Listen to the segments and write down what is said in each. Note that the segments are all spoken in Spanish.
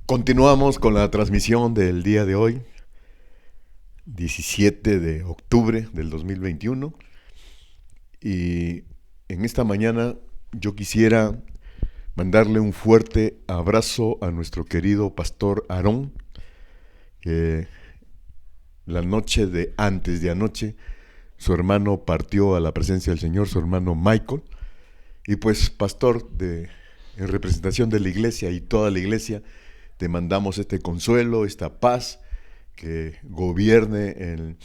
Continuamos con la transmisión del día de hoy, 17 de octubre del 2021. Y en esta mañana yo quisiera mandarle un fuerte abrazo a nuestro querido pastor Aarón, que la noche de antes de anoche su hermano partió a la presencia del Señor, su hermano Michael. Y pues, pastor, en representación de la iglesia y toda la iglesia, te mandamos este consuelo, esta paz, que gobierne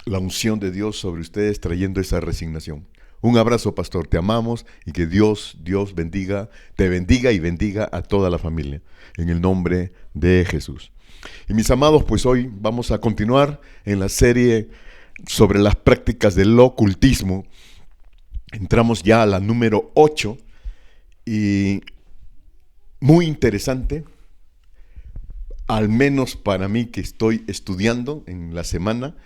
la unción de Dios sobre ustedes, trayendo esa resignación. Un abrazo, pastor, te amamos y que Dios bendiga, te bendiga y bendiga a toda la familia, en el nombre de Jesús. Y mis amados, pues hoy vamos a continuar en la serie sobre las prácticas del ocultismo. Entramos ya a la número 8 y muy interesante, al menos para mí, que estoy estudiando en la semana,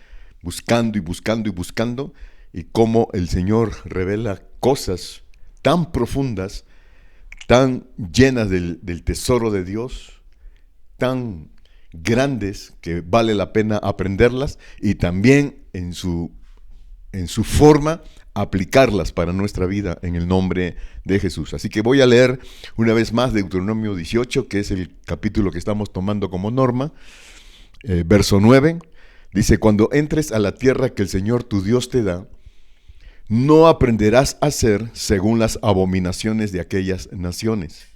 buscando y buscando y buscando, y cómo el Señor revela cosas tan profundas, tan llenas del tesoro de Dios, tan grandes que vale la pena aprenderlas, y también en su forma aplicarlas para nuestra vida en el nombre de Jesús. Así que voy a leer una vez más Deuteronomio 18, que es el capítulo que estamos tomando como norma. Verso 9, dice: cuando entres a la tierra que el Señor tu Dios te da, no aprenderás a hacer según las abominaciones de aquellas naciones.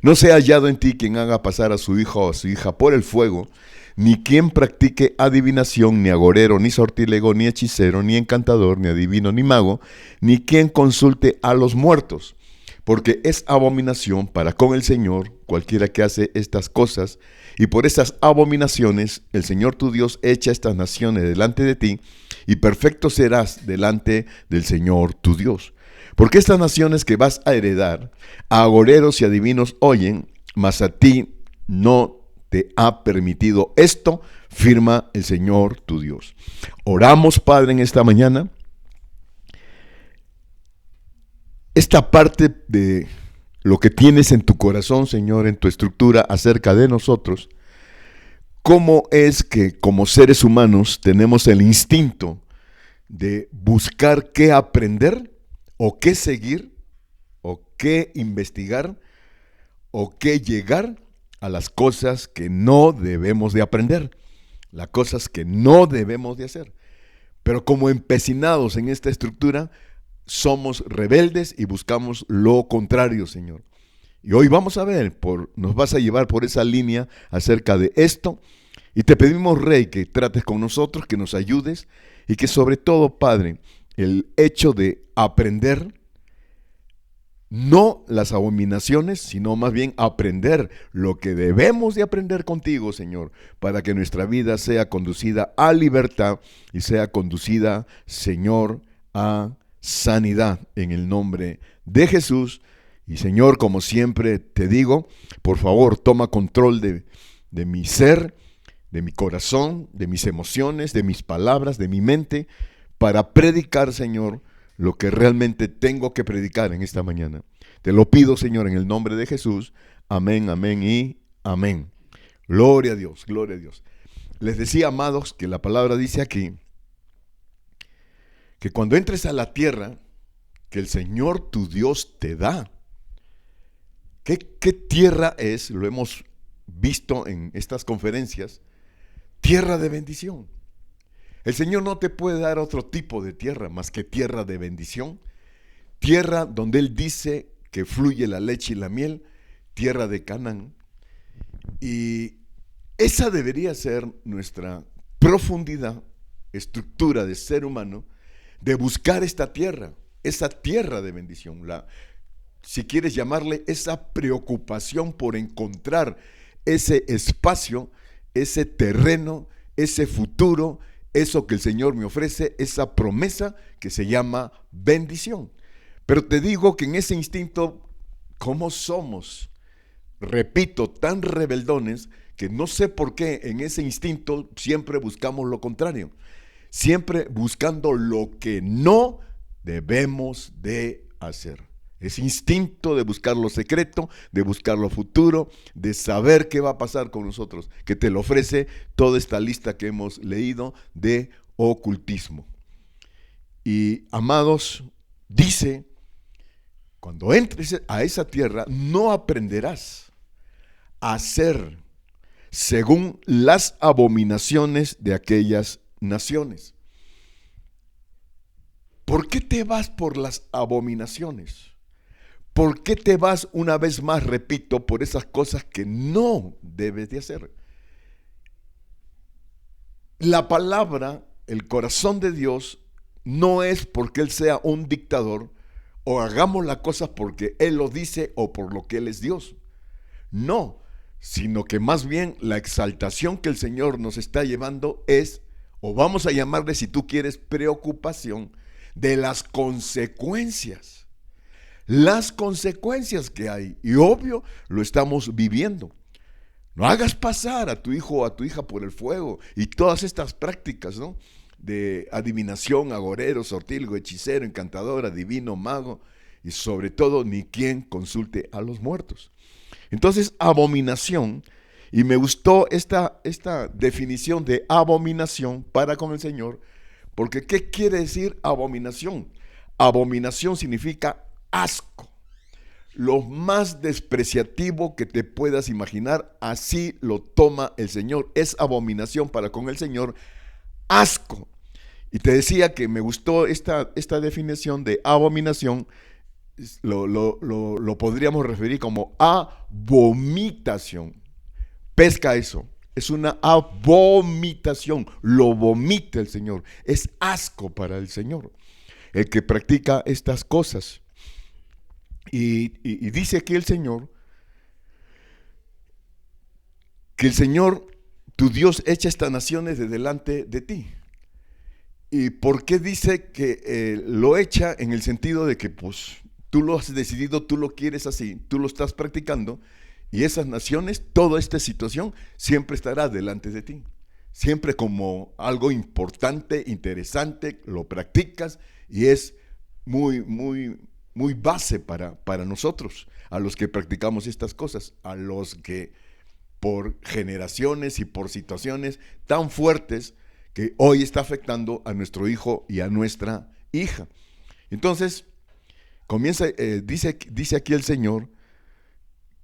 No sea hallado en ti quien haga pasar a su hijo o a su hija por el fuego, ni quien practique adivinación, ni agorero, ni sortílego, ni hechicero, ni encantador, ni adivino, ni mago, ni quien consulte a los muertos, porque es abominación para con el Señor cualquiera que hace estas cosas, y por estas abominaciones el Señor tu Dios echa estas naciones delante de ti, y perfecto serás delante del Señor tu Dios. Porque estas naciones que vas a heredar, a agoreros y adivinos oyen, mas a ti no te ha permitido esto, firma el Señor tu Dios. Oramos, Padre, en esta mañana. Esta parte de lo que tienes en tu corazón, Señor, en tu estructura acerca de nosotros, cómo es que como seres humanos tenemos el instinto de buscar qué aprender, o qué seguir, o qué investigar, o qué llegar a las cosas que no debemos de aprender, las cosas que no debemos de hacer. Pero como empecinados en esta estructura, somos rebeldes y buscamos lo contrario, Señor. Y hoy vamos a ver, nos vas a llevar por esa línea acerca de esto. Y te pedimos, Rey, que trates con nosotros, que nos ayudes y que sobre todo, Padre, el hecho de aprender, no las abominaciones, sino más bien aprender lo que debemos de aprender contigo, Señor, para que nuestra vida sea conducida a libertad y sea conducida, Señor, a sanidad en el nombre de Jesús. Y Señor, como siempre te digo, por favor, toma control de mi ser, de mi corazón, de mis emociones, de mis palabras, de mi mente, para predicar, Señor, lo que realmente tengo que predicar en esta mañana. Te lo pido, Señor, en el nombre de Jesús. Amén, amén y amén. Gloria a Dios, gloria a Dios. Les decía, amados, que la palabra dice aquí que cuando entres a la tierra que el Señor tu Dios te da. ¿Qué tierra es? Lo hemos visto en estas conferencias. Tierra de bendición. El Señor no te puede dar otro tipo de tierra más que tierra de bendición. Tierra donde Él dice que fluye la leche y la miel. Tierra de Canaán. Y esa debería ser nuestra profundidad, estructura de ser humano, de buscar esta tierra, esa tierra de bendición. Si quieres llamarle, esa preocupación por encontrar ese espacio, ese terreno, ese futuro, eso que el Señor me ofrece, esa promesa que se llama bendición. Pero te digo que en ese instinto, ¿cómo somos? Repito, tan rebeldones que no sé por qué en ese instinto siempre buscamos lo contrario. Siempre buscando lo que no debemos de hacer. Ese instinto de buscar lo secreto, de buscar lo futuro, de saber qué va a pasar con nosotros, que te lo ofrece toda esta lista que hemos leído de ocultismo. Y amados, dice, cuando entres a esa tierra no aprenderás a hacer según las abominaciones de aquellas naciones. ¿Por qué te vas por las abominaciones? ¿Por qué te vas una vez más, repito, por esas cosas que no debes de hacer? La palabra, el corazón de Dios, no es porque Él sea un dictador o hagamos las cosas porque Él lo dice o por lo que Él es Dios. No, sino que más bien la exaltación que el Señor nos está llevando es, o vamos a llamarle si tú quieres, preocupación de las consecuencias. Las consecuencias que hay, y obvio lo estamos viviendo. No hagas pasar a tu hijo o a tu hija por el fuego y todas estas prácticas, ¿no?, de adivinación, agorero, sortilegio, hechicero, encantador, adivino, mago, y sobre todo ni quien consulte a los muertos. Entonces, abominación, y me gustó esta definición de abominación para con el Señor, porque ¿qué quiere decir abominación? Abominación significa asco, lo más despreciativo que te puedas imaginar, así lo toma el Señor. Es abominación para con el Señor, asco. Y te decía que me gustó esta definición de abominación, lo podríamos referir como abomitación. Pesca eso, es una abomitación, lo vomita el Señor, es asco para el Señor, el que practica estas cosas. Y dice aquí el Señor, que el Señor, tu Dios, echa estas naciones de delante de ti. ¿Y por qué dice que lo echa? En el sentido de que pues tú lo has decidido, tú lo quieres así, tú lo estás practicando, y esas naciones, toda esta situación siempre estará delante de ti. Siempre como algo importante, interesante, lo practicas y es muy base para nosotros, a los que practicamos estas cosas, a los que por generaciones y por situaciones tan fuertes que hoy está afectando a nuestro hijo y a nuestra hija. Entonces, dice aquí el Señor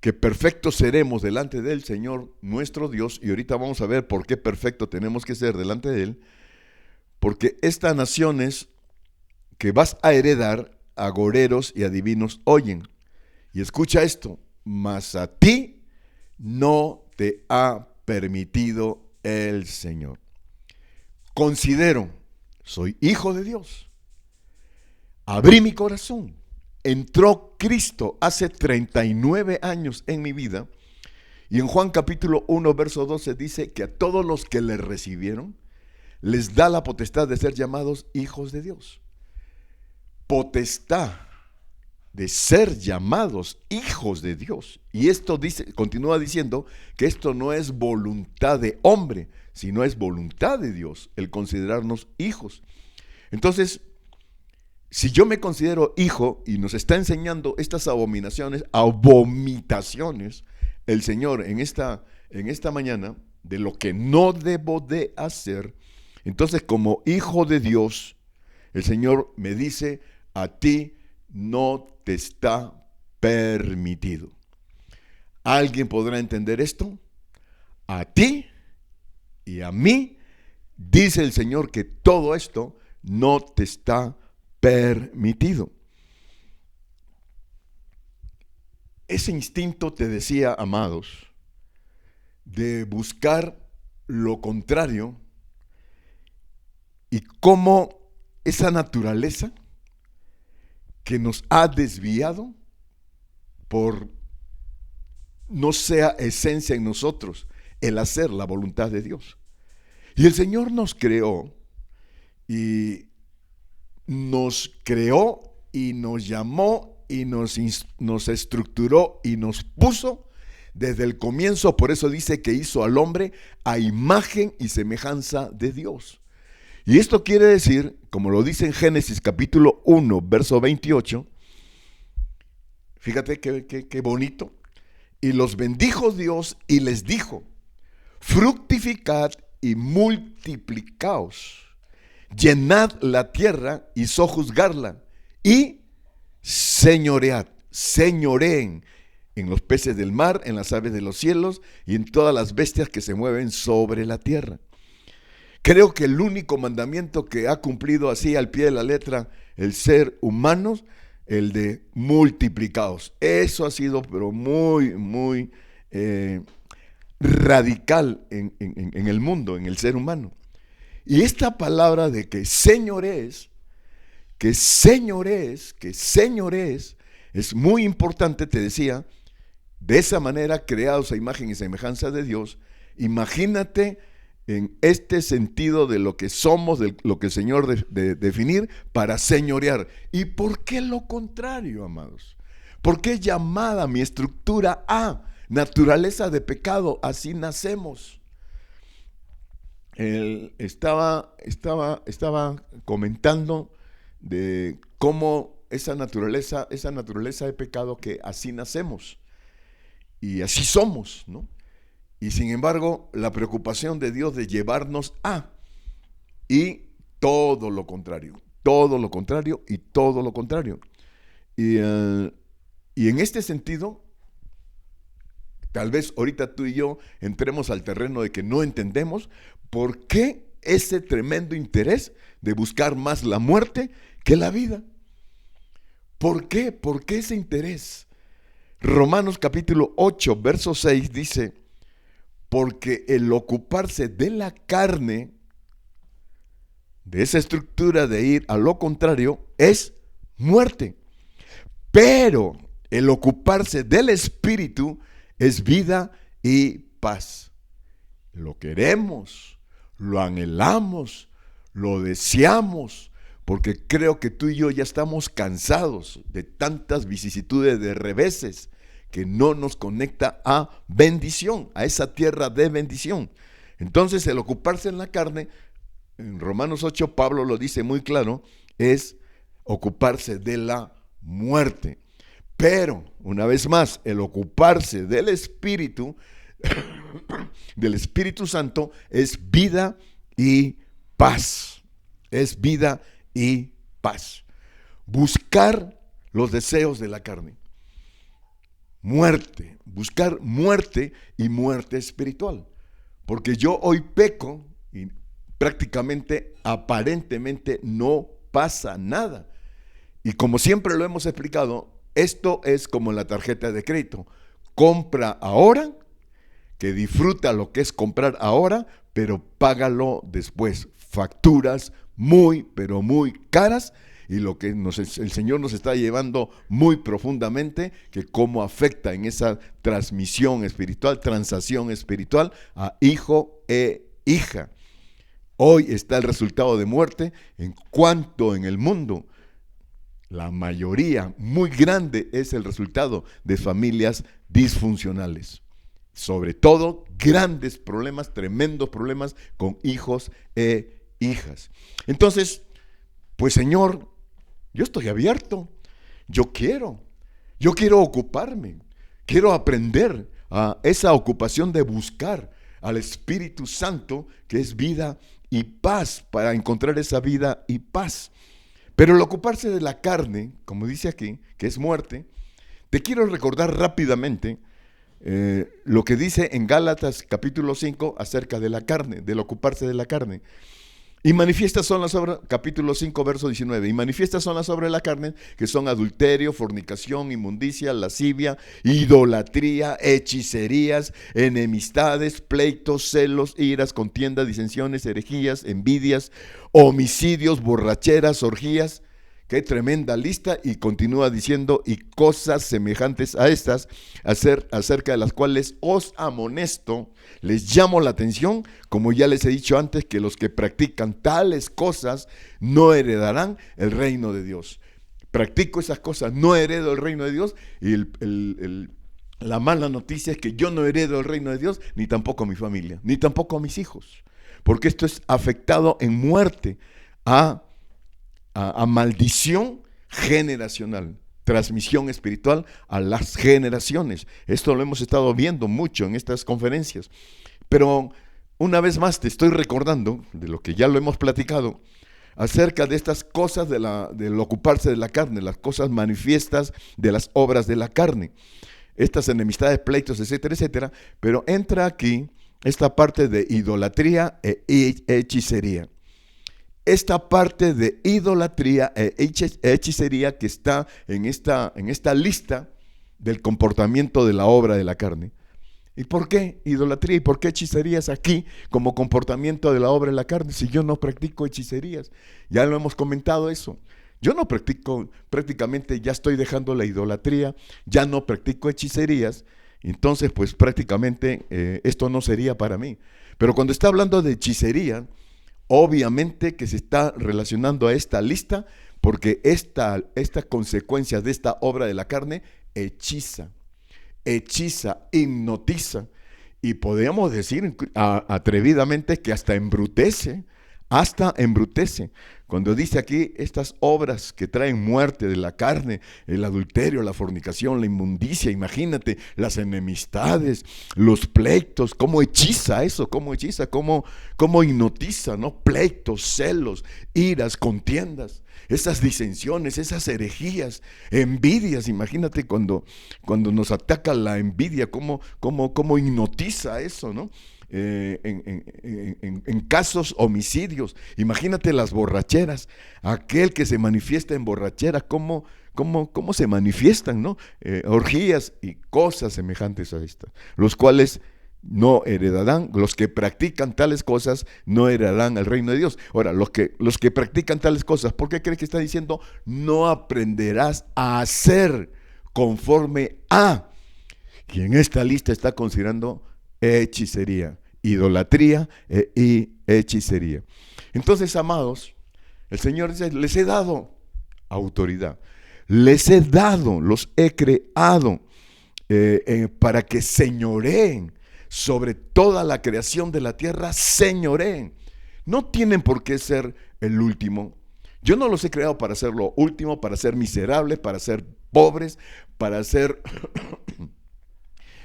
que perfectos seremos delante del Señor nuestro Dios, y ahorita vamos a ver por qué perfecto tenemos que ser delante de Él, porque estas naciones que vas a heredar, agoreros y adivinos oyen. Y escucha esto, mas a ti no te ha permitido el Señor. Considero, soy hijo de Dios, abrí mi corazón, entró Cristo hace 39 años en mi vida, y en Juan capítulo 1 verso 12 dice que a todos los que le recibieron les da la potestad de ser llamados hijos de Dios. Potestad de ser llamados hijos de Dios. Y esto continúa diciendo que esto no es voluntad de hombre, sino es voluntad de Dios el considerarnos hijos. Entonces, si yo me considero hijo y nos está enseñando estas abomitaciones, el Señor en esta mañana, de lo que no debo de hacer, entonces como hijo de Dios, el Señor me dice, a ti no te está permitido. ¿Alguien podrá entender esto? A ti y a mí, dice el Señor que todo esto no te está permitido. Ese instinto, te decía, amados, de buscar lo contrario, y cómo esa naturaleza que nos ha desviado por no sea esencia en nosotros el hacer la voluntad de Dios. Y el Señor nos creó y nos llamó y nos estructuró y nos puso desde el comienzo. Por eso dice que hizo al hombre a imagen y semejanza de Dios. Y esto quiere decir, como lo dice en Génesis capítulo 1, verso 28, Fíjate qué bonito. Y los bendijo Dios y les dijo: fructificad y multiplicaos, llenad la tierra y sojuzgarla, y señoread, señoreen en los peces del mar, en las aves de los cielos y en todas las bestias que se mueven sobre la tierra. Creo que el único mandamiento que ha cumplido así al pie de la letra el ser humano, el de multiplicaos. Eso ha sido pero muy radical en el mundo, en el ser humano. Y esta palabra de que señores, es muy importante, te decía. De esa manera, creados a imagen y semejanza de Dios, imagínate en este sentido de lo que somos, de lo que el Señor de definir para señorear. ¿Y por qué lo contrario, amados? ¿Por qué llamada mi estructura a naturaleza de pecado? Así nacemos. Estaba comentando de cómo esa naturaleza de pecado, que así nacemos y así somos, ¿no? Y sin embargo, la preocupación de Dios de llevarnos a, y todo lo contrario. Y en este sentido, tal vez ahorita tú y yo entremos al terreno de que no entendemos por qué ese tremendo interés de buscar más la muerte que la vida. ¿Por qué? ¿Por qué ese interés? Romanos capítulo 8, verso 6 dice: porque el ocuparse de la carne, de esa estructura de ir a lo contrario, es muerte. Pero el ocuparse del espíritu es vida y paz. Lo queremos, lo anhelamos, lo deseamos, porque creo que tú y yo ya estamos cansados de tantas vicisitudes, de reveses, que no nos conecta a bendición, a esa tierra de bendición. Entonces, el ocuparse en la carne, en Romanos 8, Pablo lo dice muy claro, es ocuparse de la muerte. Pero, una vez más, el ocuparse del Espíritu, del Espíritu Santo, es vida y paz. Es vida y paz. Buscar los deseos de la carne. Muerte, buscar muerte y muerte espiritual. Porque yo hoy peco y prácticamente, aparentemente, no pasa nada. Y como siempre lo hemos explicado, esto es como la tarjeta de crédito. Compra ahora, que disfruta lo que es comprar ahora, pero págalo después. Facturas muy, pero muy caras. Y lo que el Señor nos está llevando muy profundamente, que cómo afecta en esa transmisión espiritual, transacción espiritual a hijo e hija. Hoy está el resultado de muerte en cuanto en el mundo. La mayoría muy grande es el resultado de familias disfuncionales. Sobre todo grandes problemas, tremendos problemas con hijos e hijas. Entonces, pues Señor, yo estoy abierto, yo quiero ocuparme, quiero aprender a esa ocupación de buscar al Espíritu Santo, que es vida y paz, para encontrar esa vida y paz. Pero el ocuparse de la carne, como dice aquí, que es muerte, te quiero recordar rápidamente lo que dice en Gálatas capítulo 5 acerca de la carne, del ocuparse de la carne. Y manifiestas son las obras, capítulo 5, verso 19, y manifiestas son las obras de la carne, que son adulterio, fornicación, inmundicia, lascivia, idolatría, hechicerías, enemistades, pleitos, celos, iras, contiendas, disensiones, herejías, envidias, homicidios, borracheras, orgías. Qué tremenda lista, y continúa diciendo: y cosas semejantes a estas, acerca de las cuales os amonesto, les llamo la atención, como ya les he dicho antes, que los que practican tales cosas no heredarán el reino de Dios. Practico esas cosas, no heredo el reino de Dios, y la mala noticia es que yo no heredo el reino de Dios, ni tampoco a mi familia, ni tampoco a mis hijos, porque esto es afectado en muerte a maldición generacional. transmisión espiritual a las generaciones. Esto lo hemos estado viendo mucho en estas conferencias. Pero una vez más te estoy recordando de lo que ya lo hemos platicado acerca de estas cosas del ocuparse de la carne, las cosas manifiestas de las obras de la carne, estas enemistades, pleitos, etcétera, etcétera. Pero entra aquí esta parte de idolatría e hechicería. Esta parte de idolatría e hechicería que está en esta lista del comportamiento de la obra de la carne. ¿Y por qué idolatría y por qué hechicerías aquí como comportamiento de la obra de la carne? Si yo no practico hechicerías, ya lo hemos comentado eso. Yo no practico, prácticamente ya estoy dejando la idolatría, ya no practico hechicerías, entonces pues prácticamente esto no sería para mí. Pero cuando está hablando de hechicería, obviamente que se está relacionando a esta lista, porque esta consecuencia de esta obra de la carne hechiza, hipnotiza, y podríamos decir atrevidamente que hasta embrutece. Cuando dice aquí estas obras que traen muerte de la carne, el adulterio, la fornicación, la inmundicia, imagínate, las enemistades, los pleitos, cómo hechiza eso, cómo hipnotiza, ¿no? Pleitos, celos, iras, contiendas, esas disensiones, esas herejías, envidias. Imagínate cuando nos ataca la envidia, cómo hipnotiza eso, ¿no? En casos homicidios, imagínate las borracheras, aquel que se manifiesta en borrachera, cómo se manifiestan, ¿no? Orgías y cosas semejantes a estas, los cuales no heredarán, los que practican tales cosas no heredarán el reino de Dios. Ahora, los que practican tales cosas, ¿por qué crees que está diciendo? No aprenderás a hacer conforme a, y en esta lista está considerando hechicería, idolatría y hechicería. Entonces, amados, el Señor dice, les he dado autoridad, les he dado, los he creado para que señoreen sobre toda la creación de la tierra, señoreen. No tienen por qué ser el último. Yo no los he creado para ser lo último, para ser miserables, para ser pobres, para ser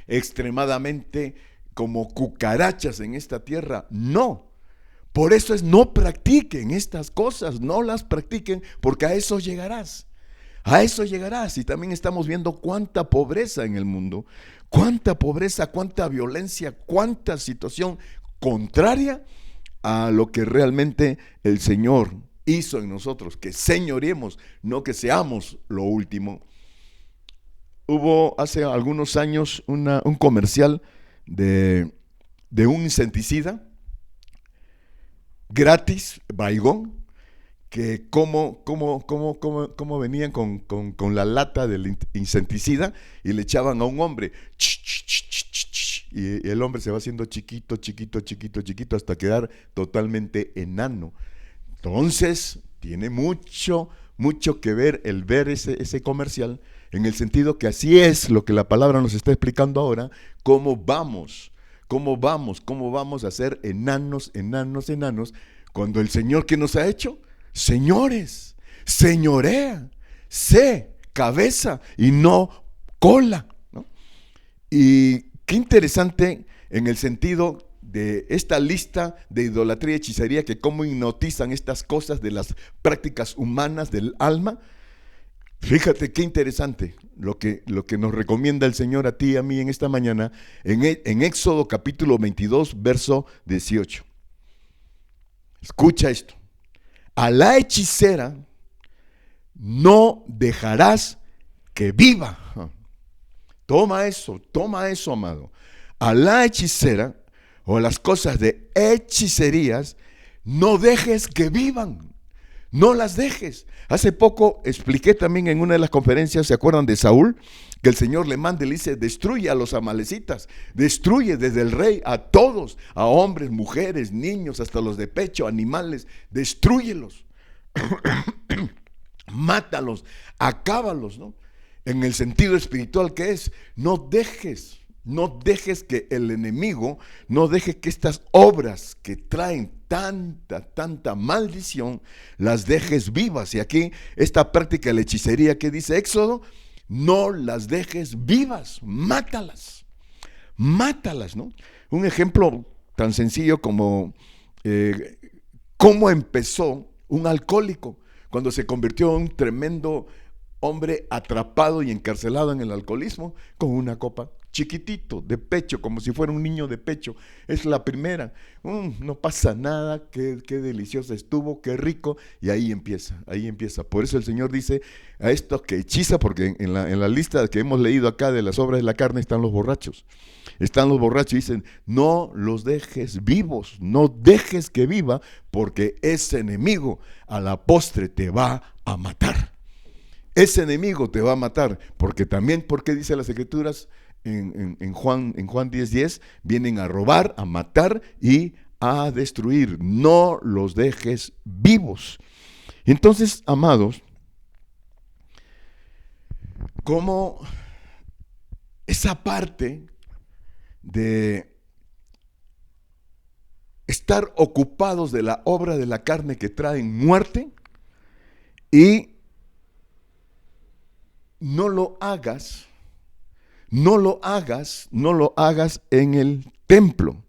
extremadamente como cucarachas en esta tierra. No. Por eso no practiquen estas cosas, no las practiquen, porque a eso llegarás. A eso llegarás. Y también estamos viendo cuánta pobreza en el mundo, cuánta pobreza, cuánta violencia, cuánta situación contraria a lo que realmente el Señor hizo en nosotros, que señoremos, no que seamos lo último. Hubo hace algunos años un comercial de un insecticida gratis, Baygon, que como venían con la lata del insecticida y le echaban a un hombre, y el hombre se va haciendo chiquito hasta quedar totalmente enano. Entonces tiene mucho que ver el ver ese comercial, en el sentido que así es lo que la palabra nos está explicando ahora, cómo vamos a ser enanos, cuando el Señor, ¿qué nos ha hecho? Señores, señorea, sé cabeza y no cola, ¿no? Y qué interesante en el sentido de esta lista de idolatría y hechicería, que cómo hipnotizan estas cosas de las prácticas humanas del alma. Fíjate qué interesante lo que nos recomienda el Señor a ti y a mí en esta mañana en Éxodo capítulo 22, verso 18. Escucha esto. A la hechicera no dejarás que viva. Toma eso, amado. A la hechicera o las cosas de hechicerías, no dejes que vivan. No las dejes. Hace poco expliqué también en una de las conferencias, ¿se acuerdan de Saúl? Que el Señor le manda y le dice, destruye a los amalecitas, destruye desde el rey a todos, a hombres, mujeres, niños, hasta los de pecho, animales, destrúyelos, mátalos, acábalos, ¿no? En el sentido espiritual que es, no dejes No dejes que el enemigo, no dejes que estas obras que traen tanta maldición, las dejes vivas. Y aquí esta práctica de la hechicería que dice Éxodo, no las dejes vivas, mátalas, ¿no? Un ejemplo tan sencillo como cómo empezó un alcohólico cuando se convirtió en un tremendo hombre atrapado y encarcelado en el alcoholismo con una copa chiquitito de pecho, como si fuera un niño de pecho. Es la primera. No pasa nada, qué deliciosa estuvo, qué rico. Y ahí empieza. Por eso el Señor dice a esto que hechiza, porque en la lista que hemos leído acá de las obras de la carne están los borrachos. Y dicen, no los dejes vivos, no dejes que viva, porque ese enemigo a la postre te va a matar. Ese enemigo te va a matar, porque dice las Escrituras en Juan 10:10, vienen a robar, a matar y a destruir. No los dejes vivos. Entonces, amados, como esa parte de estar ocupados de la obra de la carne que traen muerte, y no lo hagas en el templo.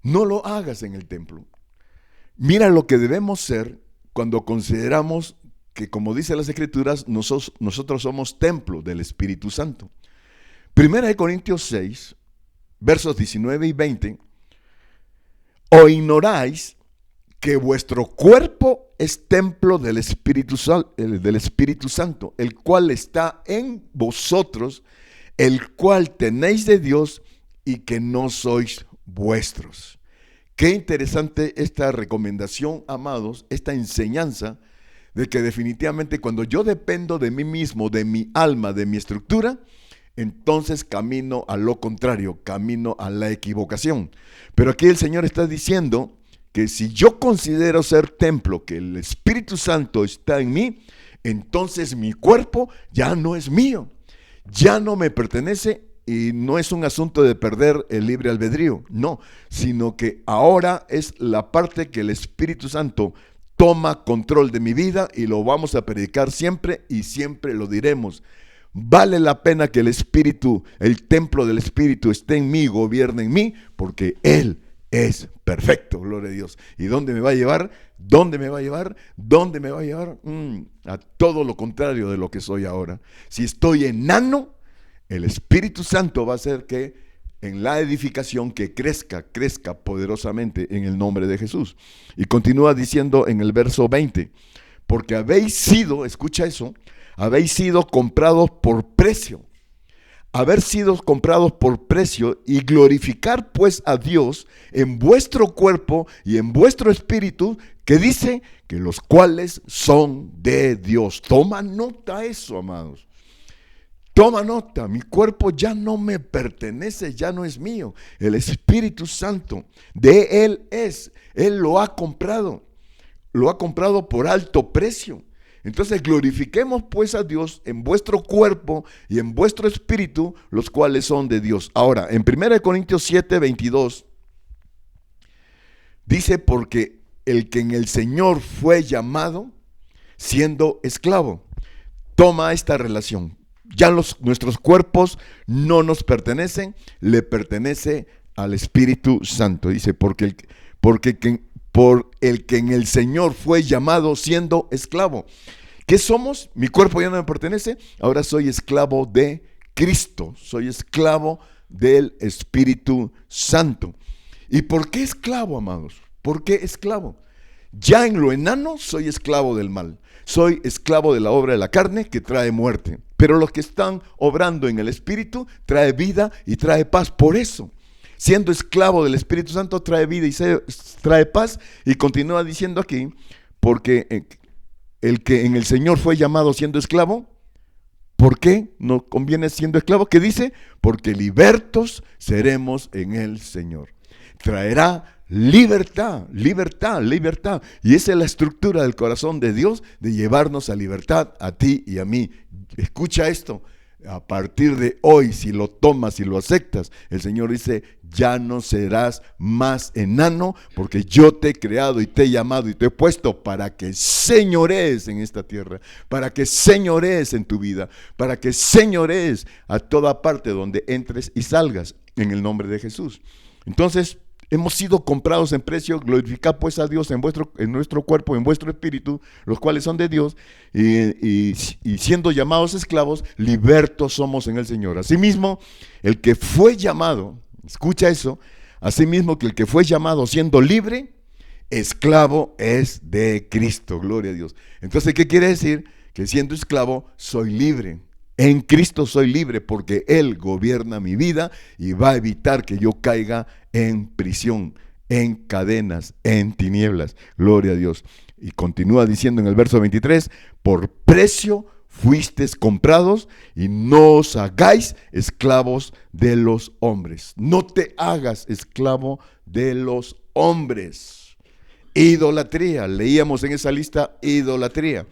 No lo hagas en el templo. Mira lo que debemos ser cuando consideramos que, como dice las Escrituras, nosotros somos templo del Espíritu Santo. 1 Corintios 6, versos 19 y 20. ¿O ignoráis que vuestro cuerpo es templo del Espíritu Santo, el cual está en vosotros, el cual tenéis de Dios y que no sois vuestros? Qué interesante esta recomendación, amados, esta enseñanza de que definitivamente cuando yo dependo de mí mismo, de mi alma, de mi estructura, entonces camino a lo contrario, camino a la equivocación. Pero aquí el Señor está diciendo que si yo considero ser templo, que el Espíritu Santo está en mí, entonces mi cuerpo ya no es mío, ya no me pertenece, y no es un asunto de perder el libre albedrío, no, sino que ahora es la parte que el Espíritu Santo toma control de mi vida, y lo vamos a predicar siempre y siempre lo diremos. Vale la pena que el Espíritu, el templo del Espíritu esté en mí, gobierne en mí, porque Él es perfecto, gloria a Dios. ¿Y dónde me va a llevar? A todo lo contrario de lo que soy ahora. Si estoy enano, el Espíritu Santo va a hacer que en la edificación que crezca poderosamente en el nombre de Jesús. Y continúa diciendo en el verso 20, porque habéis sido, escucha eso, habéis sido comprados por precio. Haber sido comprados por precio, y glorificar pues a Dios en vuestro cuerpo y en vuestro espíritu, que dice que los cuales son de Dios. Toma nota eso, amados. Toma nota, mi cuerpo ya no me pertenece, ya no es mío. El Espíritu Santo de Él es, Él lo ha comprado por alto precio. Entonces glorifiquemos pues a Dios en vuestro cuerpo y en vuestro espíritu, los cuales son de Dios. Ahora, en 1 Corintios 7, 22, dice, porque el que en el Señor fue llamado siendo esclavo. Toma esta relación. Ya nuestros cuerpos no nos pertenecen, le pertenece al Espíritu Santo. Dice, por el que en el Señor fue llamado siendo esclavo. ¿Qué somos? Mi cuerpo ya no me pertenece, ahora soy esclavo de Cristo, soy esclavo del Espíritu Santo. ¿Y por qué esclavo, amados? ¿Por qué esclavo? Ya en lo enano soy esclavo del mal, soy esclavo de la obra de la carne que trae muerte, pero los que están obrando en el Espíritu trae vida y trae paz. Por eso, siendo esclavo del Espíritu Santo, trae vida y trae paz. Y continúa diciendo aquí, porque el que en el Señor fue llamado siendo esclavo, ¿por qué no conviene siendo esclavo? ¿Qué dice? Porque libertos seremos en el Señor. Traerá libertad. Y esa es la estructura del corazón de Dios, de llevarnos a libertad a ti y a mí. Escucha esto. A partir de hoy, si lo tomas y lo aceptas, el Señor dice, ya no serás más enano, porque yo te he creado y te he llamado y te he puesto para que señorees en esta tierra, para que señorees en tu vida, para que señorees a toda parte donde entres y salgas, en el nombre de Jesús. Entonces, hemos sido comprados en precio. Glorificad pues a Dios en nuestro cuerpo, en vuestro espíritu, los cuales son de Dios, y siendo llamados esclavos, libertos somos en el Señor. Asimismo, el que fue llamado, escucha eso, asimismo que el que fue llamado siendo libre, esclavo es de Cristo. Gloria a Dios. Entonces, ¿qué quiere decir? Que siendo esclavo soy libre. En Cristo soy libre porque Él gobierna mi vida y va a evitar que yo caiga en prisión, en cadenas, en tinieblas. Gloria a Dios. Y continúa diciendo en el verso 23, por precio fuisteis comprados y no os hagáis esclavos de los hombres. No te hagas esclavo de los hombres. Idolatría, leíamos en esa lista idolatría.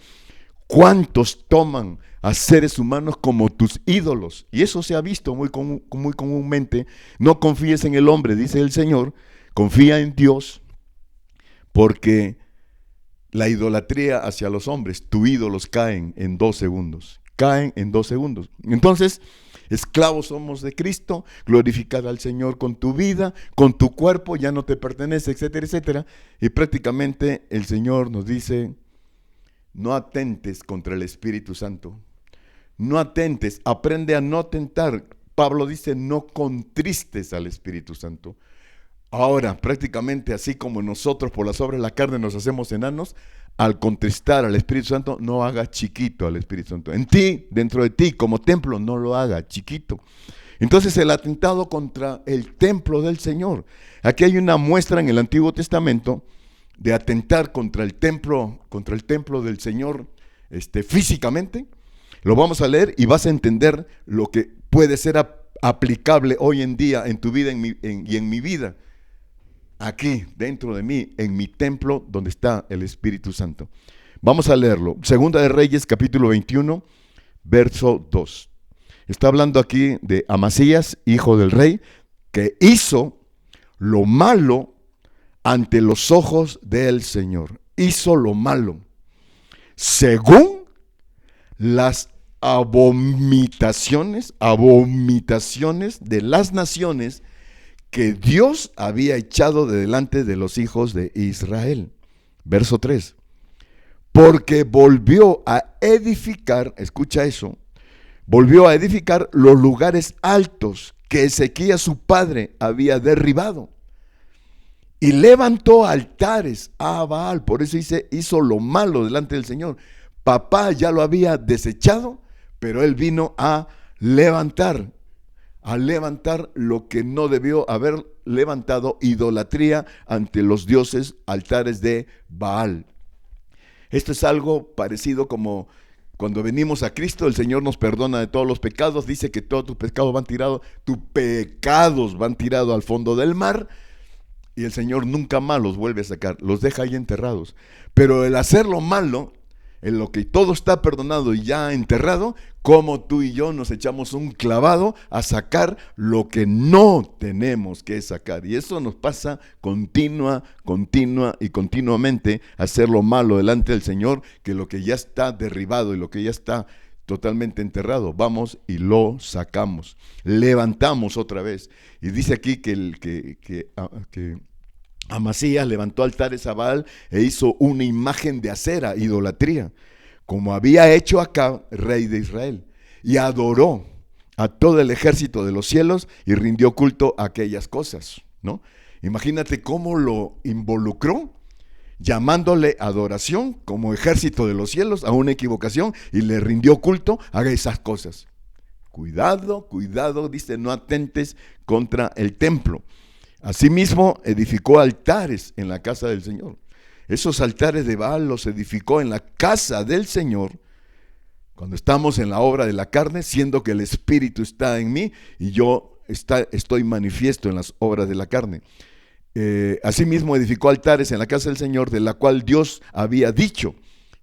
¿Cuántos toman a seres humanos como tus ídolos? Y eso se ha visto muy comúnmente. No confíes en el hombre, dice el Señor, confía en Dios, porque la idolatría hacia los hombres, tus ídolos caen en 2 segundos. Caen en 2 segundos. Entonces, esclavos somos de Cristo, glorificad al Señor con tu vida, con tu cuerpo, ya no te pertenece, etcétera, etcétera. Y prácticamente el Señor nos dice, no atentes contra el Espíritu Santo. No atentes, aprende a no tentar. Pablo dice, no contristes al Espíritu Santo. Ahora, prácticamente así como nosotros por las obras de la carne nos hacemos enanos, al contristar al Espíritu Santo, no hagas chiquito al Espíritu Santo. En ti, dentro de ti, como templo, no lo haga chiquito. Entonces, el atentado contra el templo del Señor. Aquí hay una muestra en el Antiguo Testamento de atentar contra el templo del Señor físicamente. Lo vamos a leer y vas a entender lo que puede ser aplicable hoy en día en tu vida y en mi vida. Aquí, dentro de mí, en mi templo donde está el Espíritu Santo. Vamos a leerlo. Segunda de Reyes, capítulo 21, verso 2. Está hablando aquí de Amasías, hijo del rey, que hizo lo malo ante los ojos del Señor. Hizo lo malo según las abominaciones de las naciones que Dios había echado de delante de los hijos de Israel. Verso 3. Porque volvió a edificar, escucha eso, volvió a edificar los lugares altos que Ezequías su padre había derribado. Y levantó altares a Baal. Por eso hizo lo malo delante del Señor. Papá ya lo había desechado, pero él vino a levantar lo que no debió haber levantado, idolatría ante los dioses, altares de Baal. Esto es algo parecido como cuando venimos a Cristo, el Señor nos perdona de todos los pecados, dice que todos tus pecados van tirados al fondo del mar, y el Señor nunca más los vuelve a sacar, los deja ahí enterrados. Pero el hacer lo malo, en lo que todo está perdonado y ya enterrado, como tú y yo nos echamos un clavado a sacar lo que no tenemos que sacar. Y eso nos pasa continuamente, hacer lo malo delante del Señor, que lo que ya está derribado y lo que ya está totalmente enterrado, vamos y lo sacamos, levantamos otra vez. Y dice aquí que Amasías levantó altares a Baal e hizo una imagen de acera, idolatría, como había hecho Acab, rey de Israel, y adoró a todo el ejército de los cielos y rindió culto a aquellas cosas, ¿no? Imagínate cómo lo involucró, llamándole adoración como ejército de los cielos a una equivocación, y le rindió culto a esas cosas. Cuidado, dice, no atentes contra el templo. Asimismo, edificó altares en la casa del Señor. Esos altares de Baal los edificó en la casa del Señor, cuando estamos en la obra de la carne, siendo que el Espíritu está en mí y yo estoy manifiesto en las obras de la carne. Asimismo, edificó altares en la casa del Señor, de la cual Dios había dicho: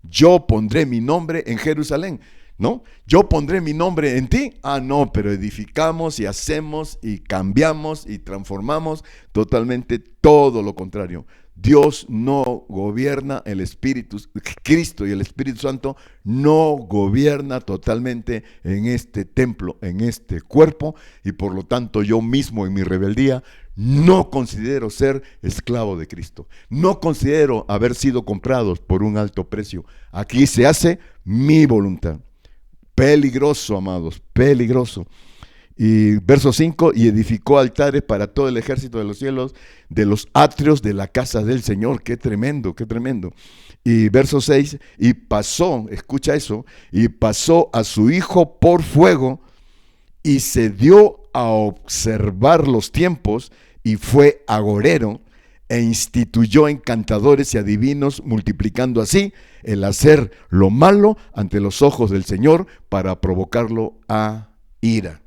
yo pondré mi nombre en Jerusalén. ¿no? Yo pondré mi nombre en ti. Ah, no, pero edificamos y hacemos y cambiamos y transformamos totalmente todo lo contrario. Dios no gobierna, el Espíritu, Cristo y el Espíritu Santo no gobierna totalmente en este templo, en este cuerpo, y por lo tanto yo mismo en mi rebeldía no considero ser esclavo de Cristo. No considero haber sido comprados por un alto precio. Aquí se hace mi voluntad. Peligroso, amados, peligroso. Y verso 5, y edificó altares para todo el ejército de los cielos, de los atrios de la casa del Señor. Qué tremendo, qué tremendo. Y verso 6, y pasó, escucha eso, y pasó a su hijo por fuego, y se dio a observar los tiempos, y fue agorero, e instituyó encantadores y adivinos, multiplicando así el hacer lo malo ante los ojos del Señor para provocarlo a ira.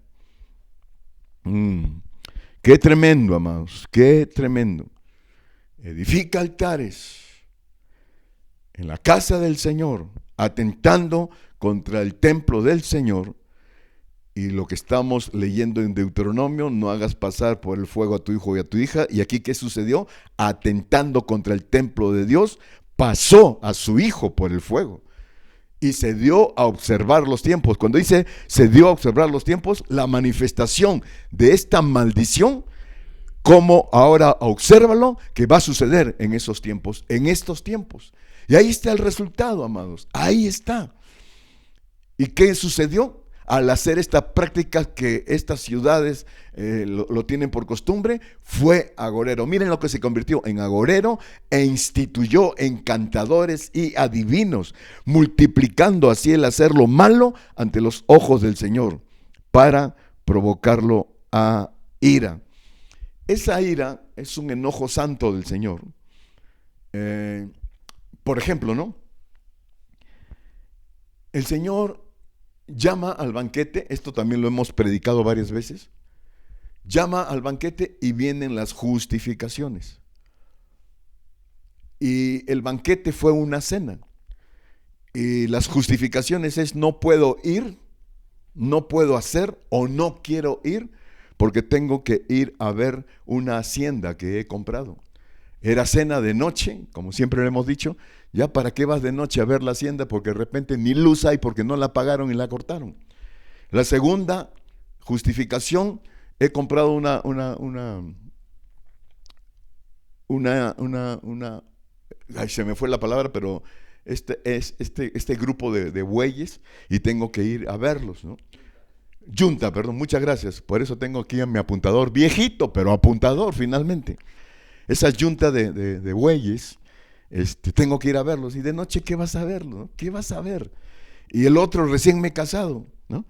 Qué tremendo, amados, qué tremendo. Edifica altares en la casa del Señor, atentando contra el templo del Señor. Y lo que estamos leyendo en Deuteronomio, no hagas pasar por el fuego a tu hijo y a tu hija. Y aquí, ¿qué sucedió? Atentando contra el templo de Dios, pasó a su hijo por el fuego. Y se dio a observar los tiempos. Cuando dice se dio a observar los tiempos, la manifestación de esta maldición, como ahora obsérvalo, que va a suceder en esos tiempos, en estos tiempos. Y ahí está el resultado, amados. Ahí está. ¿Y qué sucedió? Al hacer esta práctica que estas ciudades lo tienen por costumbre, fue agorero. Miren lo que se convirtió en agorero, e instituyó encantadores y adivinos, multiplicando así el hacer lo malo ante los ojos del Señor, para provocarlo a ira. Esa ira es un enojo santo del Señor. Por ejemplo, ¿no? El Señor llama al banquete, esto también lo hemos predicado varias veces, llama al banquete y vienen las justificaciones. Y el banquete fue una cena. Y las justificaciones es: no puedo ir, no puedo hacer o no quiero ir porque tengo que ir a ver una hacienda que he comprado. Era cena de noche, como siempre le hemos dicho. ¿Ya para qué vas de noche a ver la hacienda? Porque de repente ni luz hay porque no la pagaron y la cortaron. La segunda justificación: he comprado ay, se me fue la palabra, pero este grupo de bueyes y tengo que ir a verlos, ¿no? Yunta, perdón, muchas gracias. Por eso tengo aquí a mi apuntador, viejito, pero apuntador finalmente. Esa yunta de bueyes, tengo que ir a verlos. Y de noche, ¿qué vas a ver? ¿No? ¿Qué vas a ver? Y el otro, recién me he casado, ¿no?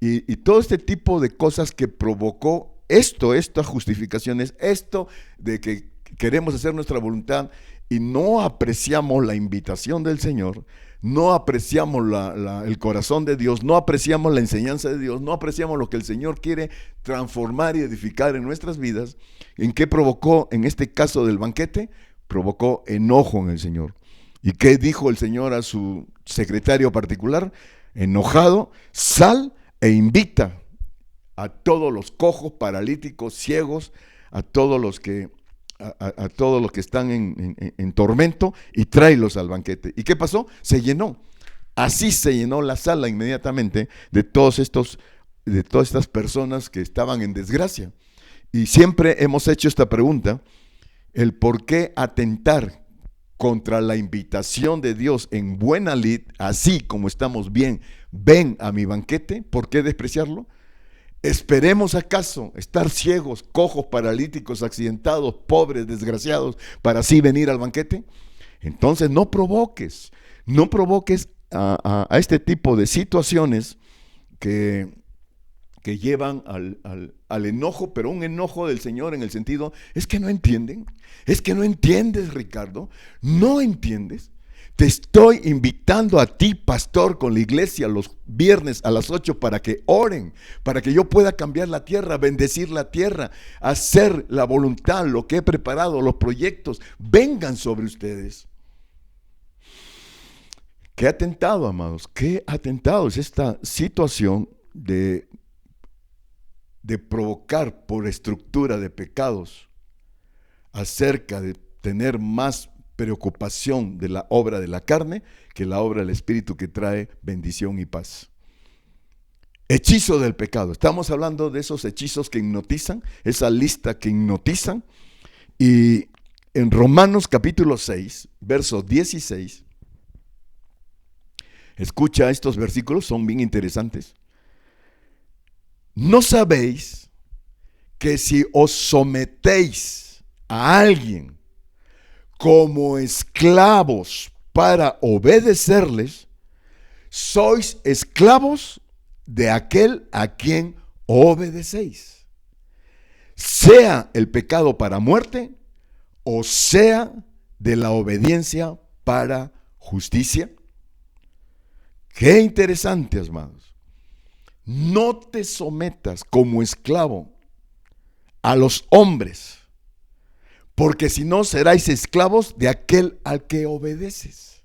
Y todo este tipo de cosas que provocó estas justificaciones, esto de que queremos hacer nuestra voluntad y no apreciamos la invitación del Señor, no apreciamos el corazón de Dios, no apreciamos la enseñanza de Dios, no apreciamos lo que el Señor quiere transformar y edificar en nuestras vidas. ¿En qué provocó en este caso del banquete? Provocó enojo en el Señor. ¿Y qué dijo el Señor a su secretario particular? Enojado: sal e invita a todos los cojos, paralíticos, ciegos, a todos los que están en tormento, y tráelos al banquete. ¿Y qué pasó? Se llenó. Así se llenó la sala inmediatamente de todas estas personas que estaban en desgracia. Y siempre hemos hecho esta pregunta: el por qué atentar contra la invitación de Dios en buena lid, así como estamos bien, ven a mi banquete. ¿Por qué despreciarlo? ¿Esperemos acaso estar ciegos, cojos, paralíticos, accidentados, pobres, desgraciados, para así venir al banquete? Entonces no provoques a este tipo de situaciones que llevan al enojo, pero un enojo del Señor en el sentido: es que no entienden, es que no entiendes, Ricardo, no entiendes. Te estoy invitando a ti, pastor, con la iglesia los viernes a las 8 para que oren, para que yo pueda cambiar la tierra, bendecir la tierra, hacer la voluntad, lo que he preparado, los proyectos, vengan sobre ustedes. ¿Qué atentado, amados? ¿Qué atentado es esta situación de provocar por estructura de pecados acerca de tener más preocupación de la obra de la carne que la obra del Espíritu que trae bendición y paz? Hechizo del pecado. Estamos hablando de esos hechizos que hipnotizan, esa lista que hipnotizan. Y en Romanos capítulo 6, verso 16, escucha estos versículos, son bien interesantes. ¿No sabéis que si os sometéis a alguien como esclavos para obedecerles, sois esclavos de aquel a quien obedecéis? Sea el pecado para muerte o sea de la obediencia para justicia. Qué interesante, hermanos. No te sometas como esclavo a los hombres, porque si no seráis esclavos de aquel al que obedeces.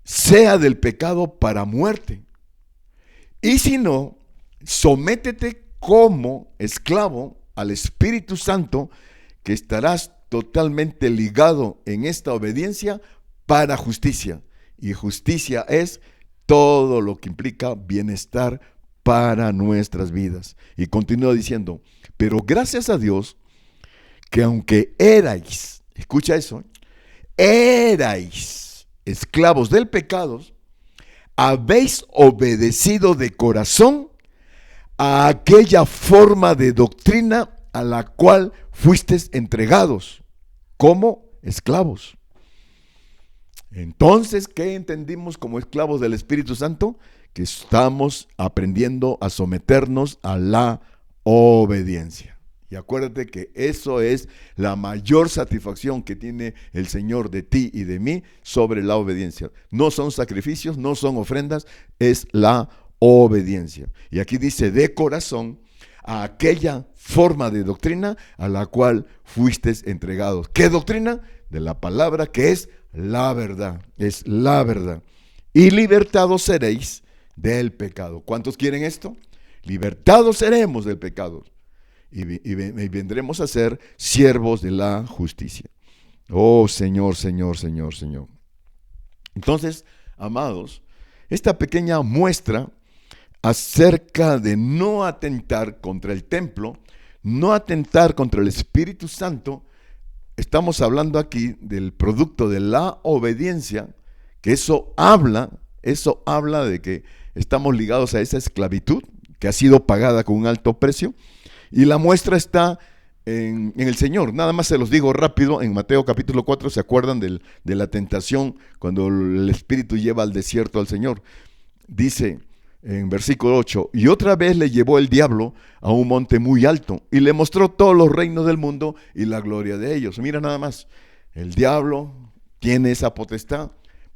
Sea del pecado para muerte. Y si no, sométete como esclavo al Espíritu Santo, que estarás totalmente ligado en esta obediencia para justicia. Y justicia es todo lo que implica bienestar para nuestras vidas. Y continúa diciendo, pero gracias a Dios que aunque erais, escucha eso, erais esclavos del pecado, habéis obedecido de corazón a aquella forma de doctrina a la cual fuisteis entregados como esclavos. Entonces, ¿qué entendimos como esclavos del Espíritu Santo? Que estamos aprendiendo a someternos a la obediencia. Y acuérdate que eso es la mayor satisfacción que tiene el Señor de ti y de mí sobre la obediencia. No son sacrificios, no son ofrendas, es la obediencia. Y aquí dice de corazón a aquella forma de doctrina a la cual fuisteis entregados. ¿Qué doctrina? De la palabra que es la verdad, es la verdad. Y libertados seréis del pecado. ¿Cuántos quieren esto? Libertados seremos del pecado. Y vendremos a ser siervos de la justicia. Oh Señor, Señor, Señor, Señor. Entonces, amados, esta pequeña muestra acerca de no atentar contra el templo, no atentar contra el Espíritu Santo. Estamos hablando aquí del producto de la obediencia, que eso habla de que estamos ligados a esa esclavitud que ha sido pagada con un alto precio. Y la muestra está en el Señor. Nada más se los digo rápido. En Mateo capítulo 4, ¿se acuerdan de la tentación cuando el Espíritu lleva al desierto al Señor? Dice en versículo 8, y otra vez le llevó el diablo a un monte muy alto y le mostró todos los reinos del mundo y la gloria de ellos. Mira nada más, el diablo tiene esa potestad,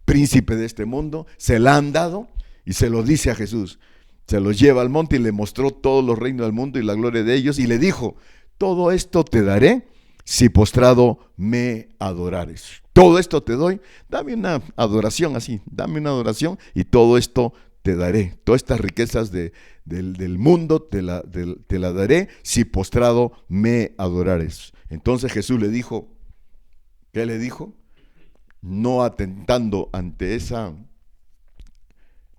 príncipe de este mundo, se la han dado y se lo dice a Jesús. Se los lleva al monte y le mostró todos los reinos del mundo y la gloria de ellos y le dijo, todo esto te daré si postrado me adorares. Todo esto te doy, dame una adoración así, dame una adoración y todo esto te daré. Todas estas riquezas del mundo te la daré si postrado me adorares. Entonces Jesús le dijo, ¿qué le dijo? No atentando ante esa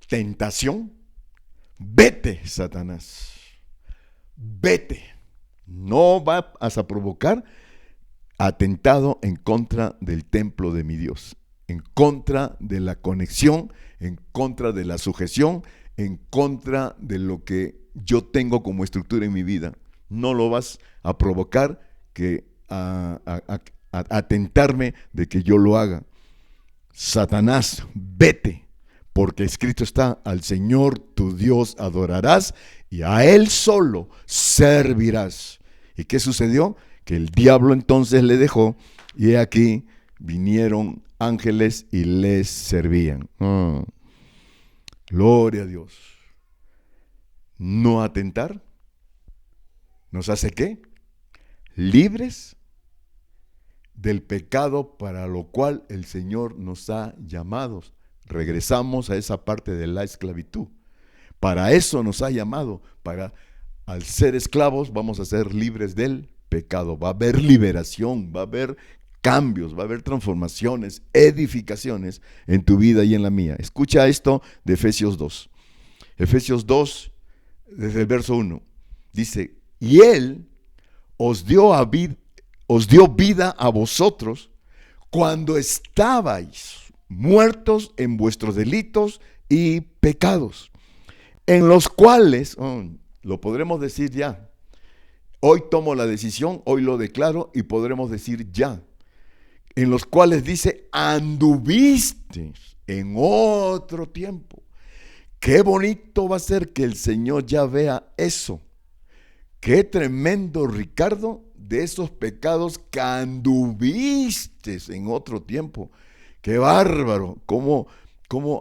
tentación, vete, Satanás, vete. No vas a provocar atentado en contra del templo de mi Dios, en contra de la conexión, en contra de la sujeción, en contra de lo que yo tengo como estructura en mi vida. No lo vas a provocar a tentarme de que yo lo haga. Satanás, vete, porque escrito está, al Señor tu Dios adorarás y a Él solo servirás. ¿Y qué sucedió? Que el diablo entonces le dejó y he aquí vinieron ángeles y les servían. Gloria a Dios. No atentar nos hace ¿qué? Libres del pecado para lo cual el Señor nos ha llamado. Regresamos a esa parte de la esclavitud. Para eso nos ha llamado, para al ser esclavos vamos a ser libres del pecado. Va a haber liberación, va a haber cambios, va a haber transformaciones, edificaciones en tu vida y en la mía. Escucha esto de Efesios 2. Efesios 2, desde el verso 1, dice: y Él os dio vida a vosotros cuando estabais muertos en vuestros delitos y pecados, en los cuales, lo podremos decir ya, hoy tomo la decisión, hoy lo declaro y podremos decir ya, en los cuales dice, anduviste en otro tiempo. Qué bonito va a ser que el Señor ya vea eso. Qué tremendo, Ricardo, de esos pecados que anduviste en otro tiempo. Qué bárbaro, cómo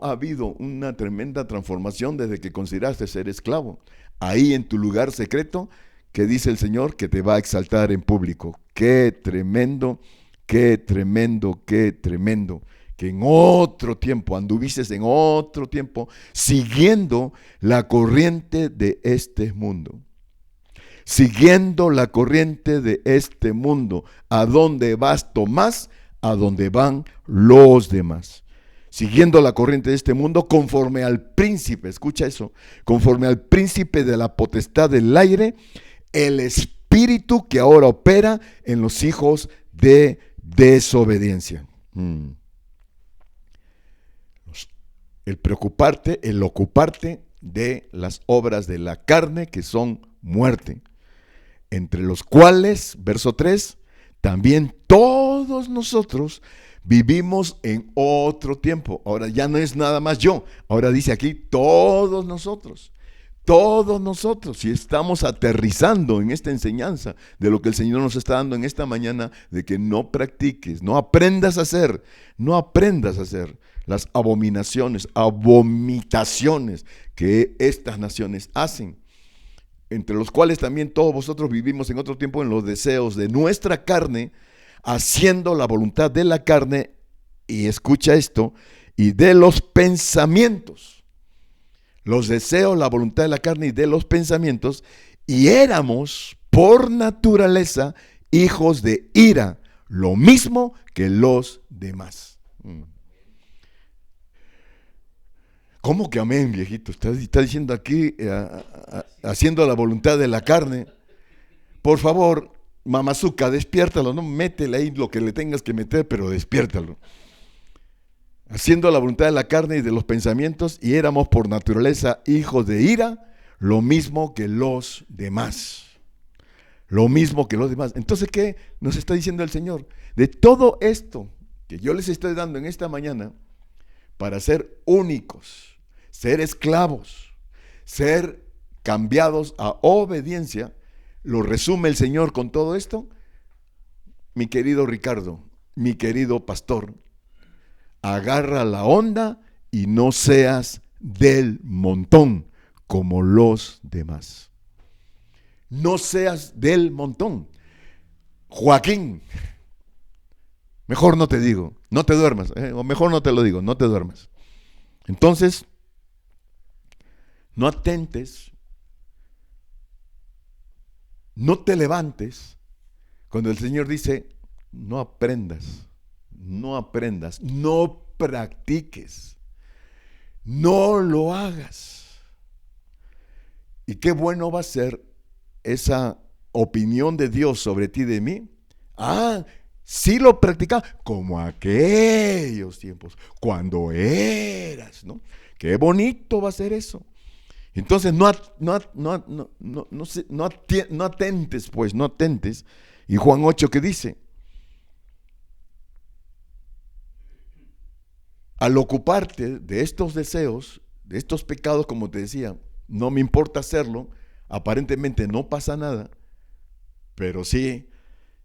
ha habido una tremenda transformación desde que consideraste ser esclavo. Ahí en tu lugar secreto, que dice el Señor que te va a exaltar en público. Qué tremendo, qué tremendo, qué tremendo. Que en otro tiempo, anduviste en otro tiempo, siguiendo la corriente de este mundo. Siguiendo la corriente de este mundo. ¿A dónde vas, Tomás? A donde van los demás. Siguiendo la corriente de este mundo, conforme al príncipe, escucha eso, conforme al príncipe de la potestad del aire, el espíritu que ahora opera en los hijos de desobediencia. El preocuparte, el ocuparte de las obras de la carne que son muerte, entre los cuales, verso 3, también todos nosotros vivimos en otro tiempo. Ahora ya no es nada más yo, ahora dice aquí todos nosotros, si estamos aterrizando en esta enseñanza de lo que el Señor nos está dando en esta mañana, de que no practiques, no aprendas a hacer las abominaciones que estas naciones hacen, entre los cuales también todos vosotros vivimos en otro tiempo en los deseos de nuestra carne, haciendo la voluntad de la carne, y escucha esto, y de los pensamientos. Los deseos, la voluntad de la carne y de los pensamientos, y éramos por naturaleza hijos de ira, lo mismo que los demás. ¿Cómo que amén, viejito? Está diciendo aquí, haciendo la voluntad de la carne. Por favor, mamazuca, despiértalo, no métele ahí lo que le tengas que meter, pero despiértalo. Haciendo la voluntad de la carne y de los pensamientos, y éramos por naturaleza hijos de ira, lo mismo que los demás. Lo mismo que los demás. Entonces, ¿qué nos está diciendo el Señor? De todo esto que yo les estoy dando en esta mañana, para ser únicos, ser esclavos, ser cambiados a obediencia, lo resume el Señor con todo esto. Mi querido Ricardo, mi querido pastor, agarra la onda y no seas del montón como los demás. No seas del montón. Joaquín, mejor no te digo, no te duermas, o mejor no te lo digo, no te duermas. Entonces, no atentes, no te levantes cuando el Señor dice, no aprendas, no practiques, no lo hagas. Y qué bueno va a ser esa opinión de Dios sobre ti y de mí. Sí lo practicaba, como aquellos tiempos, cuando eras, ¿no? Qué bonito va a ser eso. Entonces no atentes, pues, no atentes. Y Juan 8, ¿qué dice? Al ocuparte de estos deseos, de estos pecados, como te decía, no me importa hacerlo, aparentemente no pasa nada, pero sí